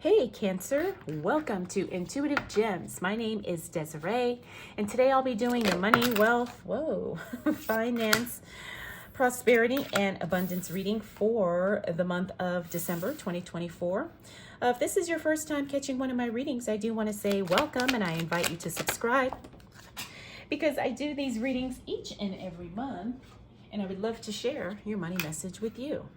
Hey Cancer, welcome to Intuitive Gems. My name is Desiree, and today I'll be doing your money, wealth, finance, prosperity, and abundance reading for the month of December 2024. If this is your first time catching one of my readings, I do want to say welcome, and I invite you to subscribe because I do these readings each and every month, and I would love to share your money message with you.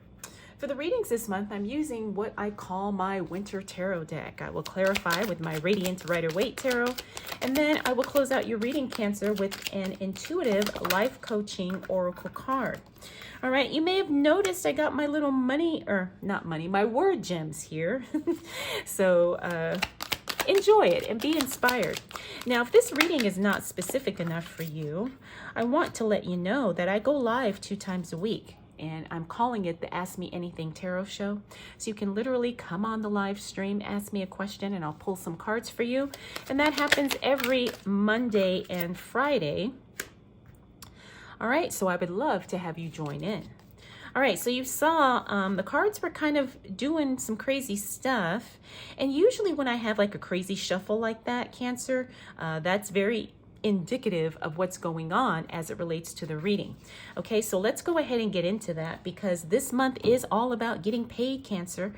For the readings this month, I'm using what I call my winter tarot deck. I will clarify with my Radiant Rider-Waite tarot, and then I will close out your reading, Cancer, with an intuitive life coaching oracle card. All right, you may have noticed I got my little my word gems here. So enjoy it and be inspired. Now, if this reading is not specific enough for you, I want to let you know that I go live 2 times a week. And I'm calling it the Ask Me Anything Tarot Show. So you can literally come on the live stream, ask me a question, and I'll pull some cards for you. And that happens every Monday and Friday. All right, so I would love to have you join in. All right, so you saw the cards were kind of doing some crazy stuff. And usually when I have like a crazy shuffle like that, Cancer, that's very indicative of what's going on as it relates to the reading. Okay, so let's go ahead and get into that because this month is all about getting paid, Cancer.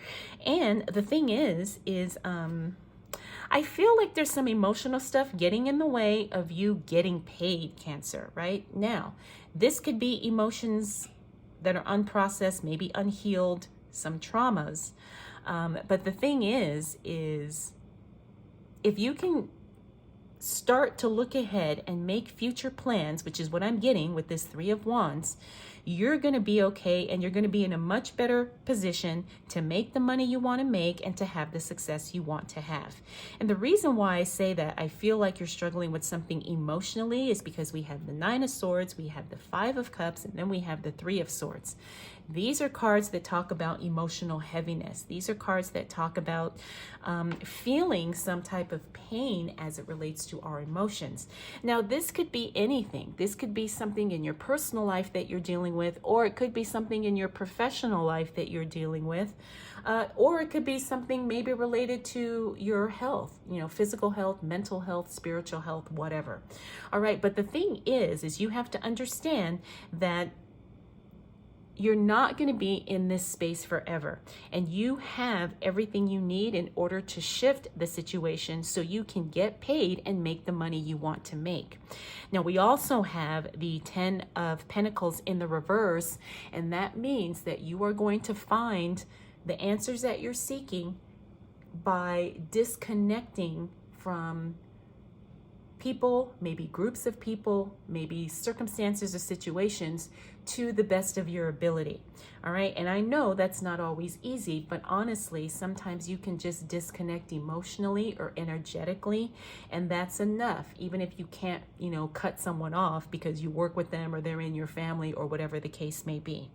And the thing is I feel like there's some emotional stuff getting in the way of you getting paid, Cancer, right? Now, this could be emotions that are unprocessed, maybe unhealed, some traumas. But the thing is if you can start to look ahead and make future plans, which is what I'm getting with this 3 of Wands, you're going to be okay, and you're going to be in a much better position to make the money you want to make and to have the success you want to have. And the reason why I say that I feel like you're struggling with something emotionally is because we have the 9 of Swords, we have the 5 of Cups, and then we have the 3 of Swords. These are cards that talk about emotional heaviness. These are cards that talk about feeling some type of pain as it relates to our emotions. Now, this could be anything. This could be something in your personal life that you're dealing with, or it could be something in your professional life that you're dealing with, or it could be something maybe related to your health, physical health, mental health, spiritual health, whatever. All right, but the thing is you have to understand that you're not going to be in this space forever, and you have everything you need in order to shift the situation so you can get paid and make the money you want to make. Now, we also have the 10 of Pentacles in the reverse, and that means that you are going to find the answers that you're seeking by disconnecting from people, maybe groups of people, maybe circumstances or situations to the best of your ability. All right. And I know that's not always easy, but honestly, sometimes you can just disconnect emotionally or energetically, and that's enough. Even if you can't, cut someone off because you work with them or they're in your family or whatever the case may be.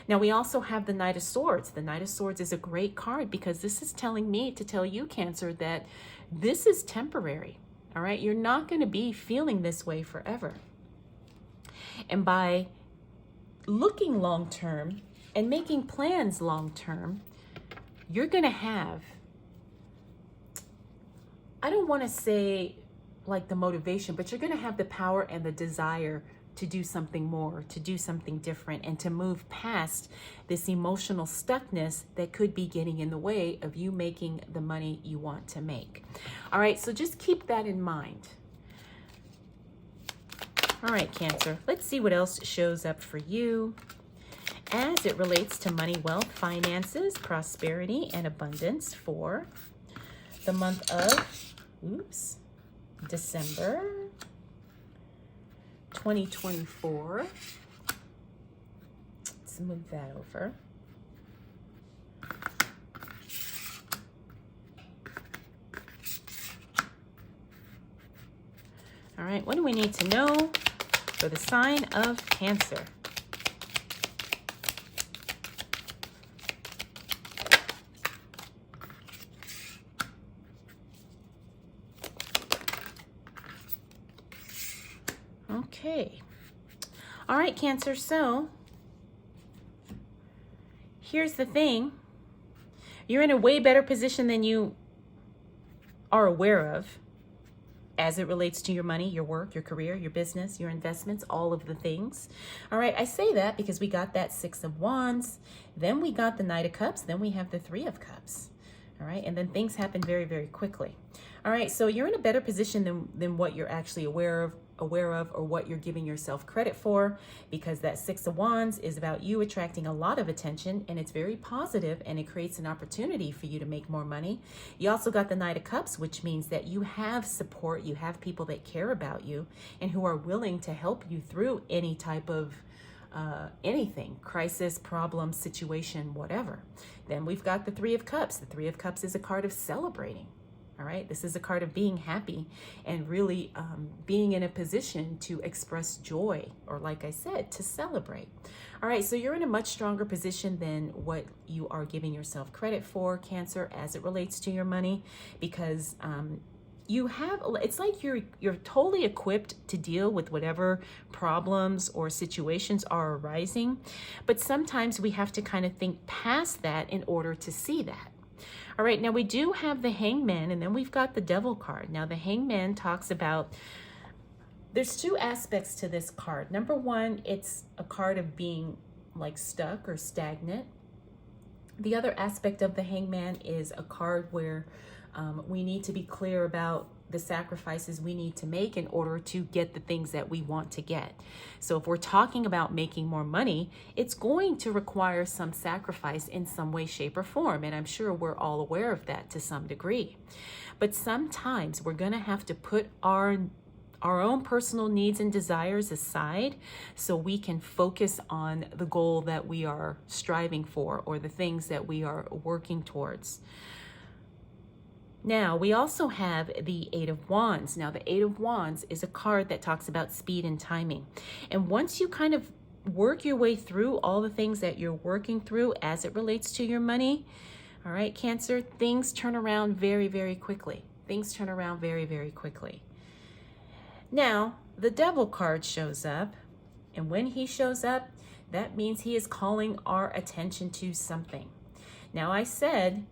Now, we also have the Knight of Swords. The Knight of Swords is a great card because this is telling me to tell you, Cancer, that this is temporary. All right, you're not going to be feeling this way forever. And by looking long term and making plans long term, you're going to have, I don't want to say like the motivation, but you're going to have the power and the desire to do something more, to do something different, and to move past this emotional stuckness that could be getting in the way of you making the money you want to make. All right, so just keep that in mind. All right, Cancer, let's see what else shows up for you as it relates to money, wealth, finances, prosperity, and abundance for the month of, December 2024. Let's move that over. All right, what do we need to know for the sign of Cancer? Okay. All right, Cancer. So here's the thing. You're in a way better position than you are aware of as it relates to your money, your work, your career, your business, your investments, all of the things. All right, I say that because we got that Six of Wands, then we got the Knight of Cups, then we have the Three of Cups. All right, and then things happen very, very quickly. All right, so you're in a better position than what you're actually aware of or what you're giving yourself credit for, because that Six of Wands is about you attracting a lot of attention, and it's very positive, and it creates an opportunity for you to make more money. You also got the Knight of Cups, which means that you have support, you have people that care about you and who are willing to help you through any type of anything, crisis, problem, situation, whatever. Then we've got the Three of Cups. The Three of Cups is a card of celebrating. All right, this is a card of being happy and really being in a position to express joy, or like I said, to celebrate. All right, so you're in a much stronger position than what you are giving yourself credit for, Cancer, as it relates to your money, because you have, it's like you're totally equipped to deal with whatever problems or situations are arising, but sometimes we have to kind of think past that in order to see that. All right, now we do have the Hangman, and then we've got the Devil card. Now the Hangman talks about, there's two aspects to this card. Number one, it's a card of being like stuck or stagnant. The other aspect of the Hangman is a card where we need to be clear about the sacrifices we need to make in order to get the things that we want to get. So if we're talking about making more money, it's going to require some sacrifice in some way, shape, or form. And I'm sure we're all aware of that to some degree. But sometimes we're going to have to put our own personal needs and desires aside so we can focus on the goal that we are striving for, or the things that we are working towards. Now, we also have the Eight of Wands. Now, the Eight of Wands is a card that talks about speed and timing. And once you kind of work your way through all the things that you're working through as it relates to your money, all right, Cancer, things turn around very, very quickly. Things turn around very, very quickly. Now, the Devil card shows up, and when he shows up, that means he is calling our attention to something. Now, I said,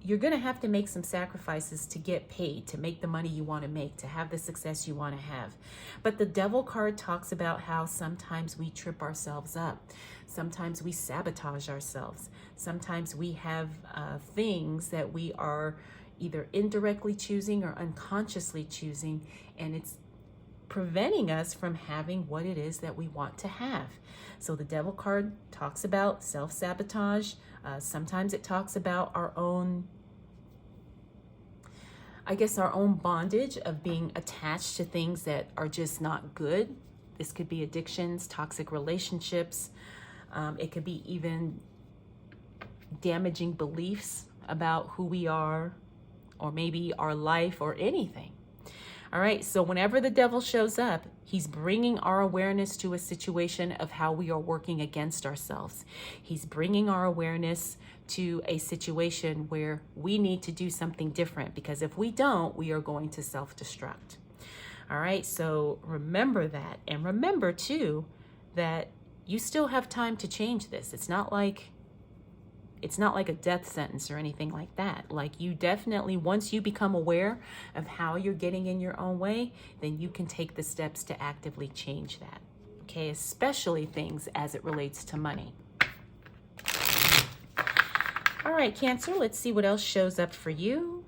you're going to have to make some sacrifices to get paid, to make the money you want to make, to have the success you want to have. But the Devil card talks about how sometimes we trip ourselves up. Sometimes we sabotage ourselves. Sometimes we have things that we are either indirectly choosing or unconsciously choosing, and it's preventing us from having what it is that we want to have. So the Devil card talks about self-sabotage. Sometimes it talks about our own bondage of being attached to things that are just not good. This could be addictions, toxic relationships. It could be even damaging beliefs about who we are, or maybe our life, or anything. All right, so whenever the Devil shows up, he's bringing our awareness to a situation of how we are working against ourselves. He's bringing our awareness to a situation where we need to do something different, because if we don't, we are going to self-destruct. All right, so remember that. And remember, too, that you still have time to change this. It's not like a death sentence or anything like that. Like, you definitely, once you become aware of how you're getting in your own way, then you can take the steps to actively change that. Okay, especially things as it relates to money. All right, Cancer, let's see what else shows up for you.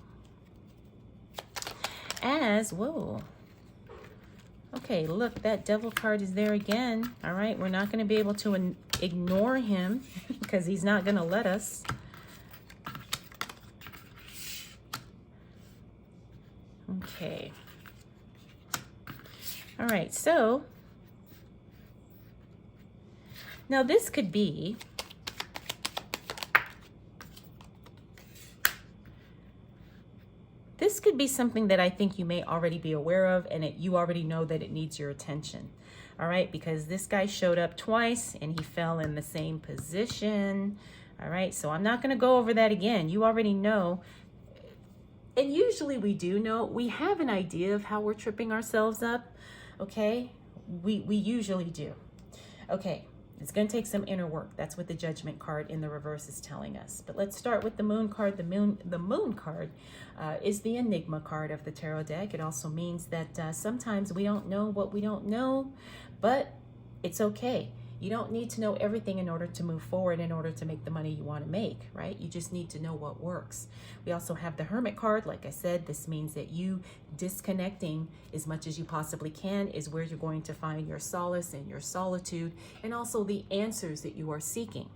Whoa. Okay, look, that Devil card is there again. All right, we're not going to be able to ignore him because he's not going to let us. Okay. All right, so now this could be something that I think you may already be aware of, and you already know that it needs your attention. All right, because this guy showed up twice and he fell in the same position. All right, so I'm not going to go over that again. You already know. And usually we do know. We have an idea of how we're tripping ourselves up. Okay, we usually do. Okay, It's going to take some inner work. That's what the Judgment card in the reverse is telling us. But let's start with the Moon card. The Moon card is the Enigma card of the tarot deck. It also means that sometimes we don't know what we don't know, but it's okay. You don't need to know everything in order to move forward, in order to make the money you want to make, right? You just need to know what works. We also have the Hermit card. Like I said, this means that you disconnecting as much as you possibly can is where you're going to find your solace and your solitude, and also the answers that you are seeking.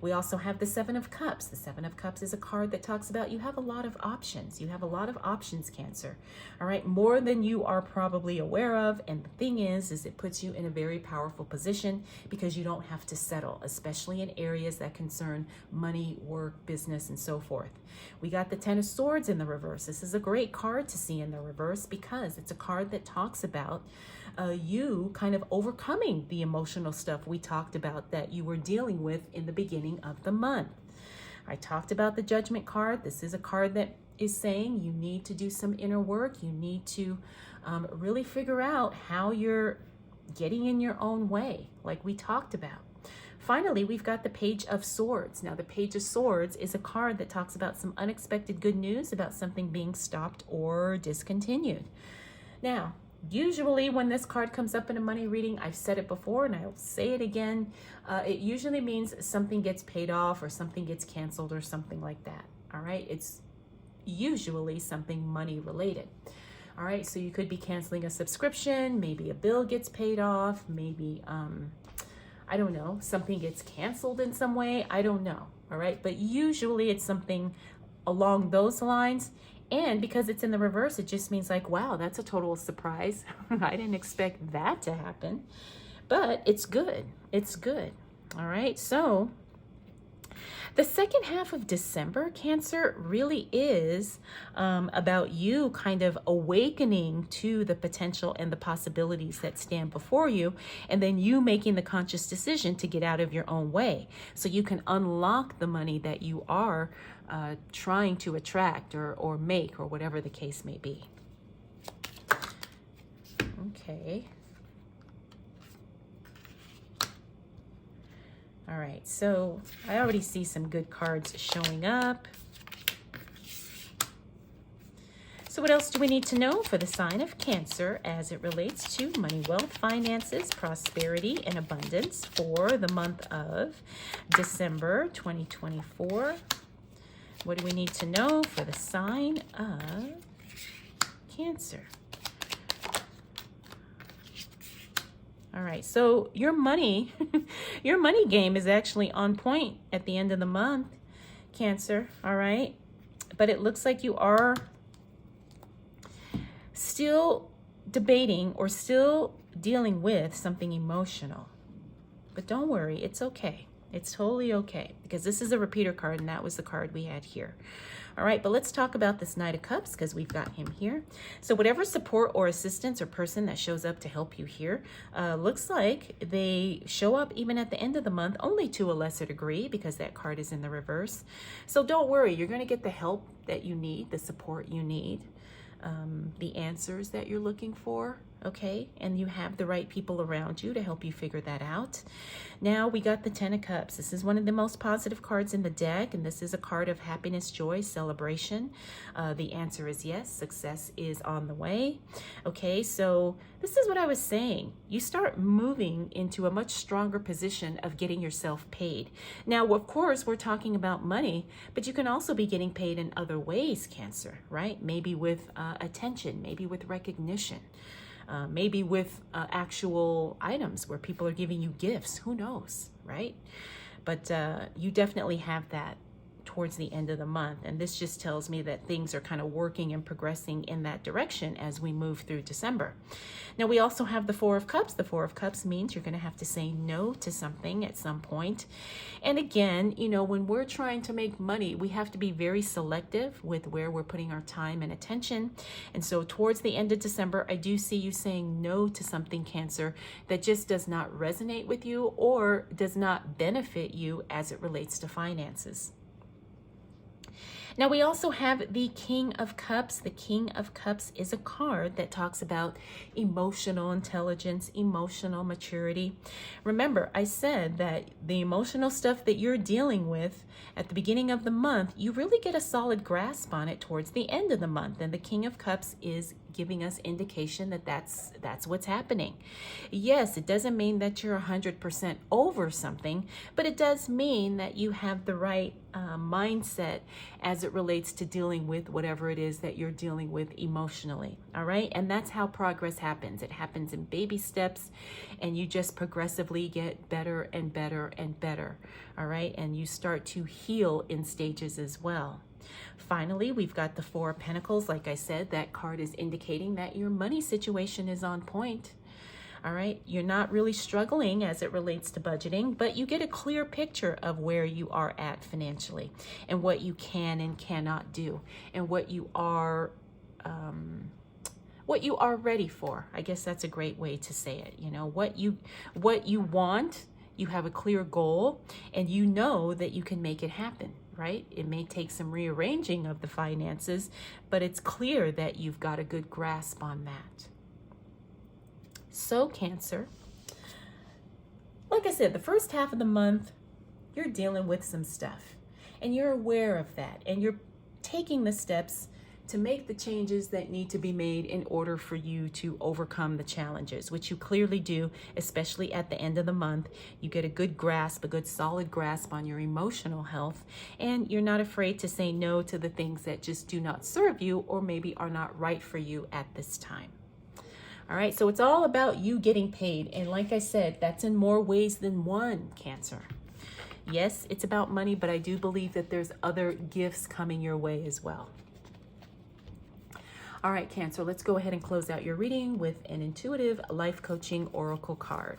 We also have the Seven of Cups. The Seven of Cups is a card that talks about you have a lot of options. You have a lot of options, Cancer. All right, more than you are probably aware of. And the thing is it puts you in a very powerful position because you don't have to settle, especially in areas that concern money, work, business, and so forth. We got the Ten of Swords in the reverse. This is a great card to see in the reverse because it's a card that talks about you kind of overcoming the emotional stuff we talked about that you were dealing with in the beginning of the month. I talked about the Judgment card. This is a card that is saying you need to do some inner work. You need to really figure out how you're getting in your own way, like we talked about. Finally, we've got the Page of Swords. Now, the Page of Swords is a card that talks about some unexpected good news about something being stopped or discontinued. Now, usually when this card comes up in a money reading, I've said it before and I'll say it again, it usually means something gets paid off or something gets canceled or something like that. All right, it's usually something money related. All right, so you could be canceling a subscription, maybe a bill gets paid off, maybe I don't know, something gets canceled in some way, I don't know. All right, but usually it's something along those lines. And because it's in the reverse, it just means like, wow, that's a total surprise. I didn't expect that to happen, but it's good. It's good. All right. So the second half of December, Cancer, really is about you kind of awakening to the potential and the possibilities that stand before you, and then you making the conscious decision to get out of your own way so you can unlock the money that you are trying to attract or make, or whatever the case may be. Okay. All right, so I already see some good cards showing up. So what else do we need to know for the sign of Cancer as it relates to money, wealth, finances, prosperity, and abundance for the month of December 2024? What do we need to know for the sign of Cancer? All right, so your money, your money game is actually on point at the end of the month, Cancer, all right? But it looks like you are still debating or still dealing with something emotional. But don't worry, it's okay. It's totally okay because this is a repeater card and that was the card we had here. All right, but let's talk about this Knight of Cups because we've got him here. So whatever support or assistance or person that shows up to help you here, looks like they show up even at the end of the month, only to a lesser degree because that card is in the reverse. So don't worry, you're going to get the help that you need, the support you need, the answers that you're looking for, okay? And you have the right people around you to help you figure that out. Now we got the Ten of Cups. This is one of the most positive cards in the deck, and this is a card of happiness, joy, celebration. The answer is yes, success is on the way. Okay, so this is what I was saying. You start moving into a much stronger position of getting yourself paid. Now, of course, we're talking about money, but you can also be getting paid in other ways, Cancer, right? Maybe with attention, maybe with recognition. Maybe with actual items where people are giving you gifts. Who knows, right? But you definitely have that towards the end of the month. And this just tells me that things are kind of working and progressing in that direction as we move through December. Now, we also have the Four of Cups. The Four of Cups means you're going to have to say no to something at some point. And again, you know, when we're trying to make money, we have to be very selective with where we're putting our time and attention. And so towards the end of December, I do see you saying no to something, Cancer, that just does not resonate with you or does not benefit you as it relates to finances. Now we also have the King of Cups. The King of Cups is a card that talks about emotional intelligence, emotional maturity. Remember, I said that the emotional stuff that you're dealing with at the beginning of the month, you really get a solid grasp on it towards the end of the month. And the King of Cups is giving us indication that that's what's happening. Yes, it doesn't mean that you're 100% over something, but it does mean that you have the right mindset as it relates to dealing with whatever it is that you're dealing with emotionally. All right. And that's how progress happens. It happens in baby steps, and you just progressively get better and better and better. All right. And you start to heal in stages as well. Finally, we've got the Four of Pentacles. Like I said, that card is indicating that your money situation is on point. All right, you're not really struggling as it relates to budgeting, but you get a clear picture of where you are at financially and what you can and cannot do, and what you are ready for. I guess that's a great way to say it. You know, what you want, you have a clear goal, and you know that you can make it happen. Right? It may take some rearranging of the finances, but it's clear that you've got a good grasp on that. So Cancer, like I said, the first half of the month, you're dealing with some stuff, and you're aware of that, and you're taking the steps to make the changes that need to be made in order for you to overcome the challenges, which you clearly do, especially at the end of the month. You get a good grasp, a good solid grasp on your emotional health, and you're not afraid to say no to the things that just do not serve you or maybe are not right for you at this time. All right, so it's all about you getting paid. And like I said, that's in more ways than one, Cancer. Yes, it's about money, but I do believe that there's other gifts coming your way as well. All right, Cancer, let's go ahead and close out your reading with an intuitive life coaching oracle card.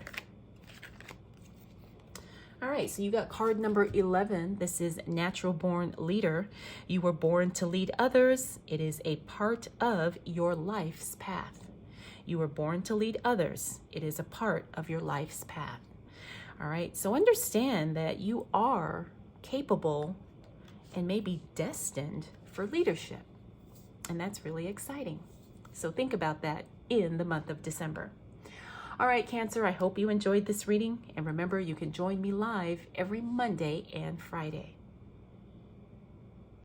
All right, so you got card number 11. This is Natural Born Leader. You were born to lead others. It is a part of your life's path. You were born to lead others. It is a part of your life's path. All right, so understand that you are capable and maybe destined for leadership. And that's really exciting. So think about that in the month of December. All right, Cancer, I hope you enjoyed this reading. And remember, you can join me live every Monday and Friday.